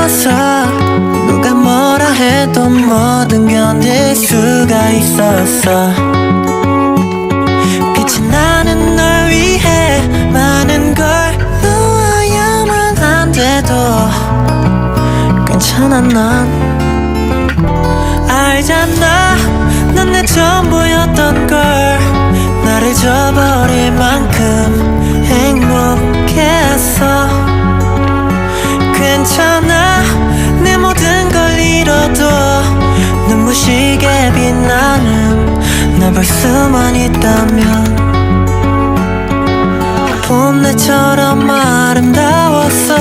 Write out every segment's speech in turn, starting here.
있어서 누가 뭐라 해도 뭐든 견딜 수가 있었어. 빛이 나는 널 위해 많은 걸 놓아야만 한데도 괜찮아. 난 알잖아, 넌 내 전부였던 걸. 나를 저버릴 만큼 행복했어. 괜찮아, 내 모든 걸 잃어도 눈부시게 빛나는 널 볼 수만 있다면. 봄날처럼 아름다웠어.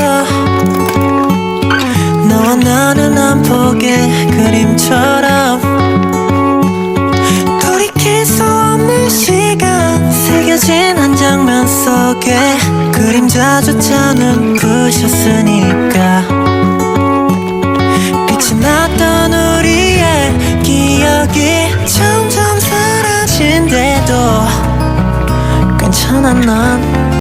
너와 나는 한 폭의 그림처럼 돌이킬 수 없는 시간 새겨진 한 장면 속에 그림자조차는 부셨으니까. 빛이 났던 우리의 기억이 점점 사라진대도 괜찮아. 난